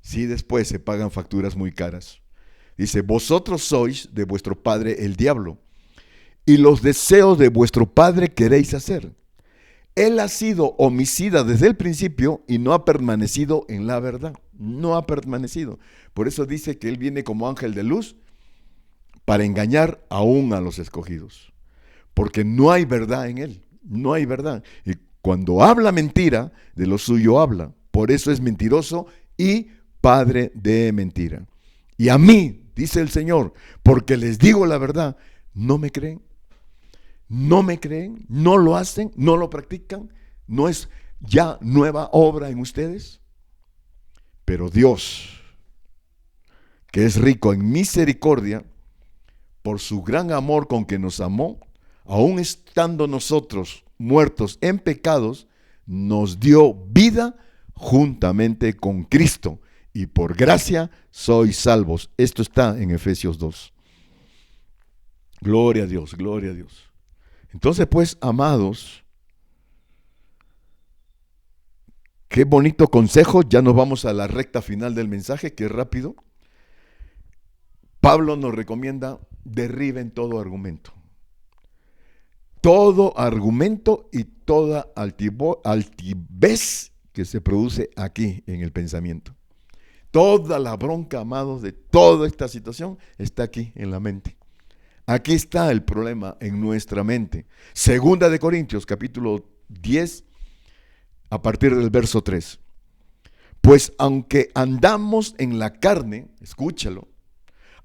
después se pagan facturas muy caras. Dice, vosotros sois de vuestro padre el diablo, y los deseos de vuestro padre queréis hacer. Él ha sido homicida desde el principio y no ha permanecido en la verdad. no ha permanecido. Por eso dice que Él viene como ángel de luz para engañar aún a los escogidos. Porque no hay verdad en Él, no hay verdad. Y cuando habla mentira, de lo suyo habla. Por eso es mentiroso y padre de mentira. Y a mí, dice el Señor, porque les digo la verdad, no me creen. No me creen, no lo hacen, no lo practican. No es ya nueva obra en ustedes. Pero Dios, que es rico en misericordia, por su gran amor con que nos amó, aun estando nosotros muertos en pecados, nos dio vida juntamente con Cristo. Y por gracia sois salvos. Esto está en Efesios 2. Gloria a Dios, gloria a Dios. Entonces, pues, amados, qué bonito consejo. Ya nos vamos a la recta final del mensaje, que es rápido. Pablo nos recomienda: derriben todo argumento. Todo argumento y toda altivez que se produce aquí en el pensamiento. Toda la bronca, amados, de toda esta situación está aquí en la mente. Aquí está el problema en nuestra mente. Segunda de Corintios, capítulo 10, a partir del verso 3. Pues aunque andamos en la carne, escúchalo,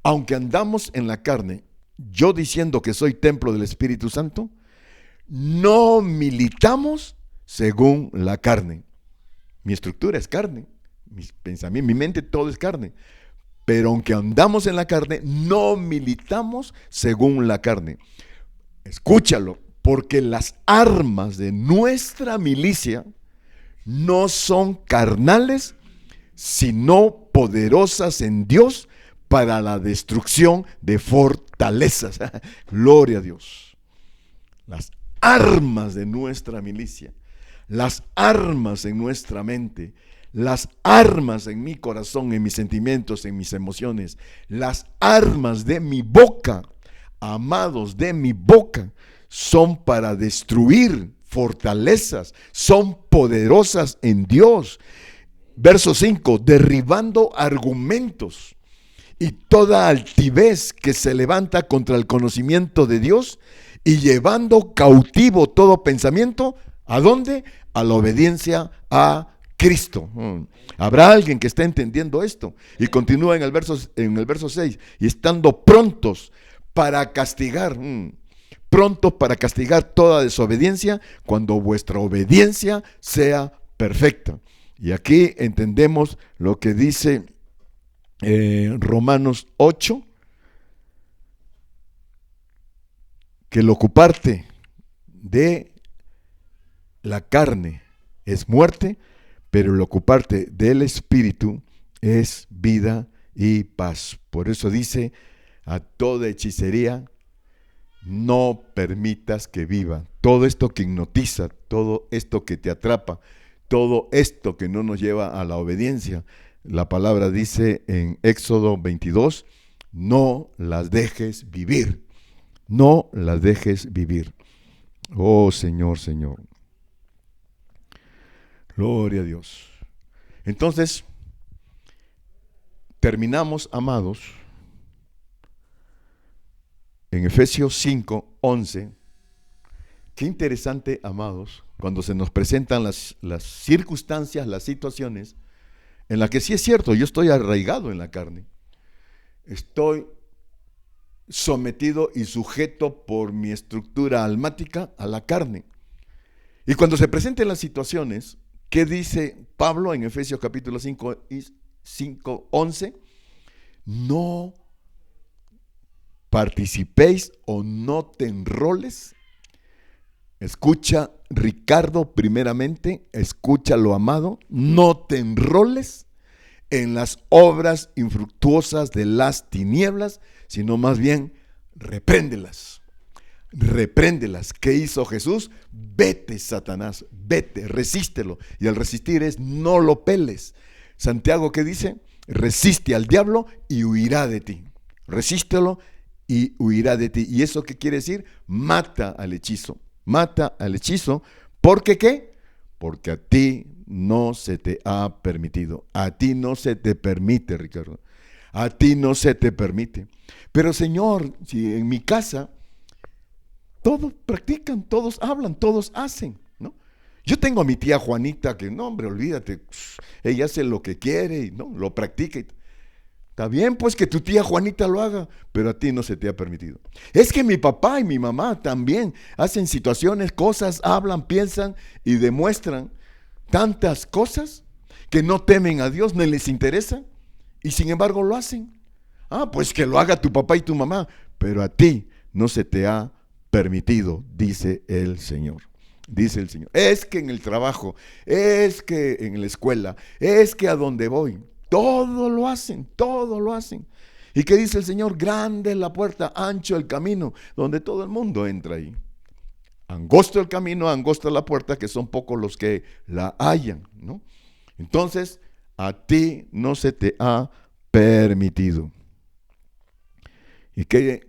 aunque andamos en la carne, yo diciendo que soy templo del Espíritu Santo, no militamos según la carne. Mi estructura es carne, mis pensamientos, mi mente, todo es carne. Pero aunque andamos en la carne, no militamos según la carne. Escúchalo, porque las armas de nuestra milicia no son carnales, sino poderosas en Dios para la destrucción de fortalezas. Gloria a Dios. Las armas de nuestra milicia, las armas en nuestra mente, las armas en mi corazón, en mis sentimientos, en mis emociones, las armas de mi boca, amados, de mi boca, son para destruir fortalezas, son poderosas en Dios. Verso 5, derribando argumentos y toda altivez que se levanta contra el conocimiento de Dios y llevando cautivo todo pensamiento, ¿a dónde? A la obediencia a Cristo. Habrá alguien que esté entendiendo esto. Y continúa en el verso 6, y estando prontos para castigar, toda desobediencia, cuando vuestra obediencia sea perfecta. Y aquí entendemos lo que dice Romanos 8, que el ocuparte de la carne es muerte, pero el ocuparte del Espíritu es vida y paz. Por eso dice: a toda hechicería no permitas que viva. Todo esto que hipnotiza, todo esto que te atrapa, todo esto que no nos lleva a la obediencia, la palabra dice en Éxodo 22, no las dejes vivir. No las dejes vivir. Oh Señor, Señor. Gloria a Dios. Entonces, terminamos, amados, en Efesios 5, 11. Qué interesante, amados, cuando se nos presentan las circunstancias, las situaciones, en las que sí es cierto, yo estoy arraigado en la carne. Estoy sometido y sujeto por mi estructura almática a la carne. Y cuando se presenten las situaciones, ¿qué dice Pablo en Efesios capítulo 5, 11? No participéis o no te enroles. Escucha, Ricardo, primeramente, escúchalo, amado, no te enroles en las obras infructuosas de las tinieblas, sino más bien repréndelas. Repréndelas. ¿Qué hizo Jesús? Vete, Satanás, vete, resístelo. Y al resistir es no lo peles. Santiago, ¿qué dice? Resiste al diablo y huirá de ti. Resístelo y huirá de ti. ¿Y eso qué quiere decir? Mata al hechizo. Mata al hechizo. ¿Por qué qué? Porque a ti no se te ha permitido. A ti no se te permite, Ricardo. A ti no se te permite. Pero Señor, si en mi casa todos practican, todos hablan, todos hacen, ¿no? Yo tengo a mi tía Juanita que, no, hombre, olvídate, ella hace lo que quiere y no, lo practica. Está bien, pues, que tu tía Juanita lo haga, pero a ti no se te ha permitido. Es que mi papá y mi mamá también hacen situaciones, cosas, hablan, piensan y demuestran tantas cosas que no temen a Dios, ni les interesa, y sin embargo lo hacen. Ah, pues que lo haga tu papá y tu mamá, pero a ti no se te ha permitido, dice el Señor. Dice el Señor. Es que en el trabajo, es que en la escuela, es que a donde voy, todo lo hacen, todo lo hacen. ¿Y qué dice el Señor? Grande es la puerta, ancho el camino, donde todo el mundo entra ahí. Angosto el camino, angosta la puerta, que son pocos los que la hallan, ¿no? Entonces, a ti no se te ha permitido. ¿Y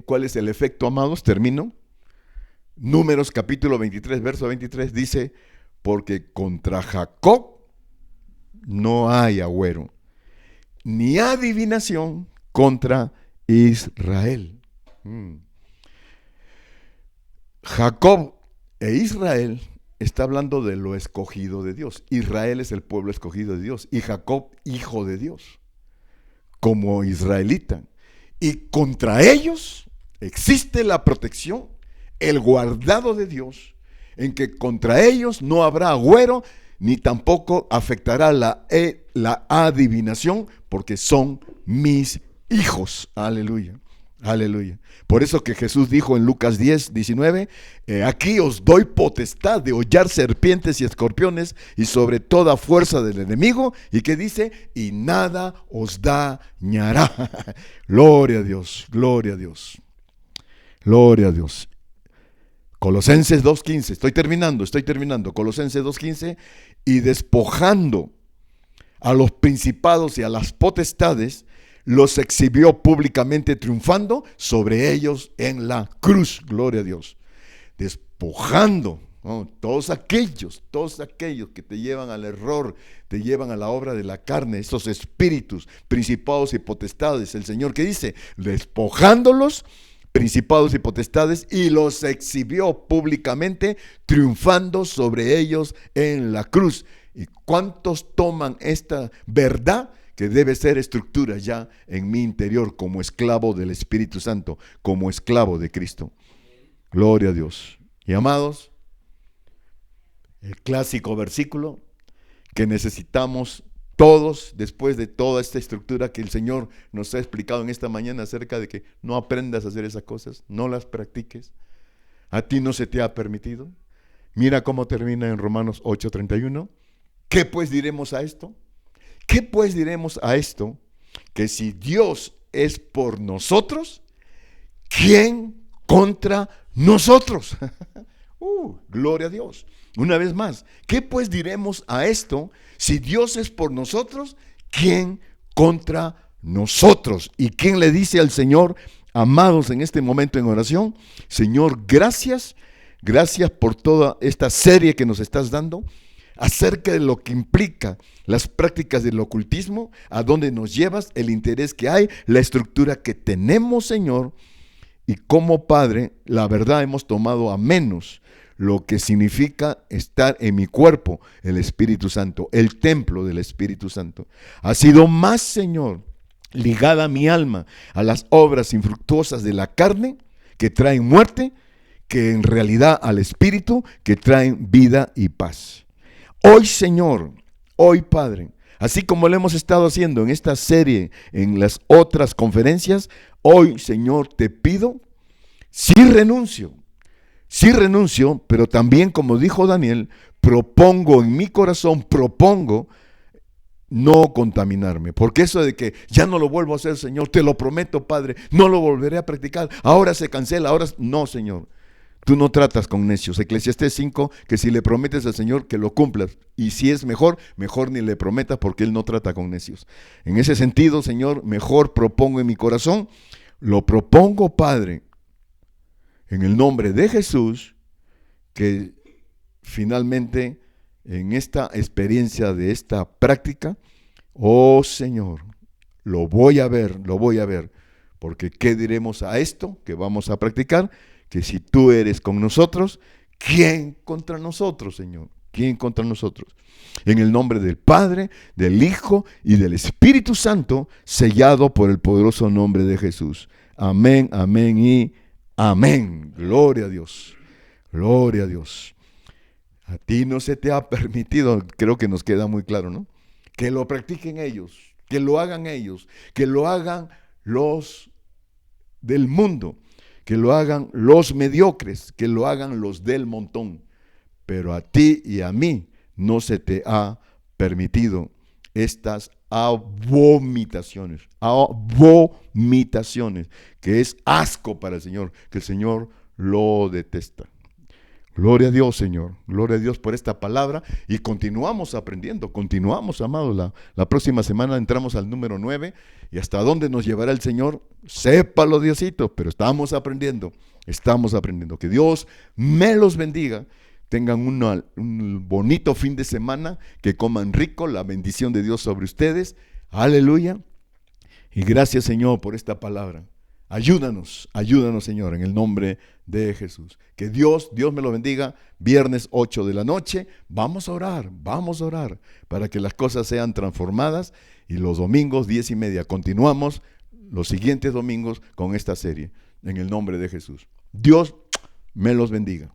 cuál es el efecto, amados? Termino. Números capítulo 23, verso 23 dice, porque contra Jacob no hay agüero, ni adivinación contra Israel. Jacob e Israel está hablando de lo escogido de Dios. Israel es el pueblo escogido de Dios y Jacob, hijo de Dios, como israelita. Y contra ellos existe la protección, el guardado de Dios, en que contra ellos no habrá agüero, ni tampoco afectará la adivinación, porque son mis hijos. Aleluya, aleluya. Por eso que Jesús dijo en Lucas 10, 19, aquí os doy potestad de hollar serpientes y escorpiones y sobre toda fuerza del enemigo, y que dice, y nada os dañará. Gloria a Dios, gloria a Dios, gloria a Dios. Colosenses 2.15, estoy terminando, Colosenses 2.15, y despojando a los principados y a las potestades, los exhibió públicamente triunfando sobre ellos en la cruz. Gloria a Dios. Despojando, ¿no? Todos aquellos que te llevan al error, te llevan a la obra de la carne, esos espíritus, principados y potestades. El Señor que dice, despojándolos, principados y potestades, y los exhibió públicamente, triunfando sobre ellos en la cruz. ¿Y cuántos toman esta verdad que debe ser estructura ya en mi interior como esclavo del Espíritu Santo, como esclavo de Cristo? Gloria a Dios. Y amados, el clásico versículo que necesitamos todos, después de toda esta estructura que el Señor nos ha explicado en esta mañana acerca de que no aprendas a hacer esas cosas, no las practiques, a ti no se te ha permitido. Mira cómo termina en Romanos 8:31. ¿Qué pues diremos a esto? ¿Qué pues diremos a esto? Que si Dios es por nosotros, ¿quién contra nosotros? Gloria a Dios. Una vez más, ¿qué pues diremos a esto? Si Dios es por nosotros, ¿quién contra nosotros? ¿Y quién le dice al Señor, amados, en este momento en oración? Señor, gracias por toda esta serie que nos estás dando acerca de lo que implica las prácticas del ocultismo, a dónde nos llevas, el interés que hay, la estructura que tenemos, Señor, y como Padre, la verdad hemos tomado a menos lo que significa estar en mi cuerpo, el Espíritu Santo, el templo del Espíritu Santo. Ha sido más, Señor, ligada mi alma a las obras infructuosas de la carne, que traen muerte, que en realidad al Espíritu, que traen vida y paz. Hoy, Señor, hoy, Padre, así como lo hemos estado haciendo en esta serie, en las otras conferencias, hoy, Señor, te pido, sí renuncio, pero también, como dijo Daniel, propongo en mi corazón, no contaminarme, porque eso de que ya no lo vuelvo a hacer, Señor, te lo prometo, Padre, no lo volveré a practicar, ahora se cancela, no, Señor, tú no tratas con necios. Eclesiastés 5, que si le prometes al Señor que lo cumplas, y si es mejor ni le prometas, porque Él no trata con necios. En ese sentido, Señor, mejor propongo en mi corazón, lo propongo, Padre, en el nombre de Jesús, que finalmente en esta experiencia de esta práctica, oh Señor, lo voy a ver, porque ¿qué diremos a esto que vamos a practicar? Que si tú eres con nosotros, ¿quién contra nosotros, Señor? ¿Quién contra nosotros? En el nombre del Padre, del Hijo y del Espíritu Santo, sellado por el poderoso nombre de Jesús. Amén, amén y amén. Gloria a Dios. Gloria a Dios. A ti no se te ha permitido, creo que nos queda muy claro, ¿no? Que lo practiquen ellos, que lo hagan ellos, que lo hagan los del mundo, que lo hagan los mediocres, que lo hagan los del montón. Pero a ti y a mí no se te ha permitido estas vomitaciones, que es asco para el Señor, que el Señor lo detesta. Gloria a Dios, Señor. Gloria a Dios por esta palabra. Y continuamos aprendiendo, continuamos, amados. La próxima semana entramos al número 9. Y hasta dónde nos llevará el Señor, sépalo, Diosito. Pero estamos aprendiendo. Que Dios me los bendiga. Tengan un bonito fin de semana. Que coman rico. La bendición de Dios sobre ustedes. Aleluya. Y gracias, Señor, por esta palabra. Ayúdanos, Señor, en el nombre de Jesús. Que Dios me lo bendiga. Viernes 8 de la noche, vamos a orar para que las cosas sean transformadas. Y los domingos 10:30 continuamos los siguientes domingos con esta serie, en el nombre de Jesús. Dios me los bendiga.